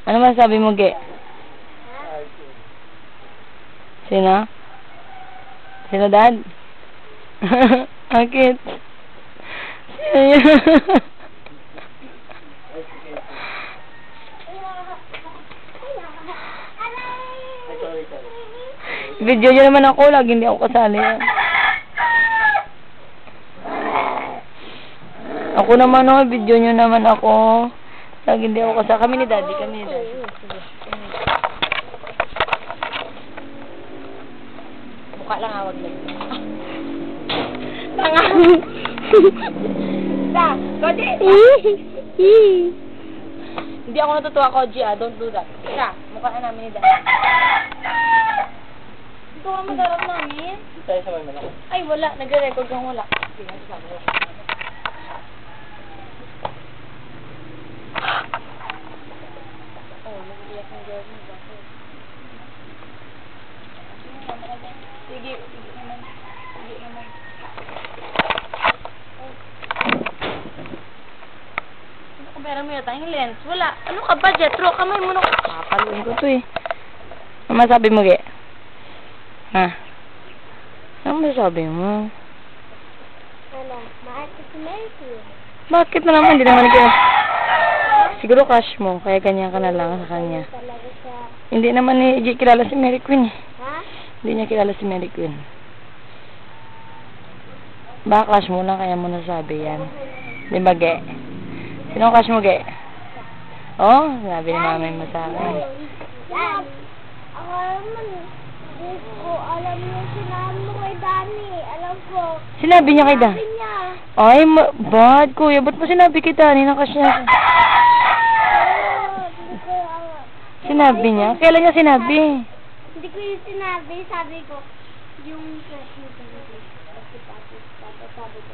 Ano masabi mo, Ge? Sino? Sino, Dad? Bakit? Sino yun? Video nyo naman ako, lagi hindi ako kasali yan. Ako naman o, video nyo naman ako. Lagi hindi ako kasali. Kami ni Daddy, kami ni Daddy. Mukha lang awag lang. Tanga! Da! Koji! Hindi ako natutuwa, Koji, ah. Don't do that. Ika, mukha na namin ni Daddy. Ito ang masarap namin. Tayo sa mga ako. Ay, wala. Nagre-record kang wala. Sige, sabi ko. Oh, nag-iyak ng girl mo. Sige, sige naman. Sige naman. Ano ka meron mo yata yung lens? Wala. Ano ka ba, Jetro? Kamay mo na. Papaluin ko to eh. Ano masabi mo, Ge? Ha? Ano masabi mo? Ano? Maarte si Mary. Bakit na naman? Hindi naman kaya. Siguro crush mo. Kaya ganyan ka na lang sa kanya. Talaga siya. Hindi naman ni kilala si Mary Queen. Ha? Hindi niya kilala si Mary Queen. Baka crush mo lang kaya mo nasabi yan. Di ba, Ge? Sino crush mo, Ge? Oh, sabi ni mami mo sa akin. Yan. Ako naman, hindi ko alam yung sinabi mo kay Danny. Alam ko. Sinabi niya kay Dan? Sabi niya. Ay, bad, kuya. Ba't mo sinabi kay Danny na crush niya? Hindi ko alam. Sinabi niya? Kailan niya sinabi? Hindi ko yung sinabi. Sabi ko, yung crush mo talaga. Kasi sabi ko.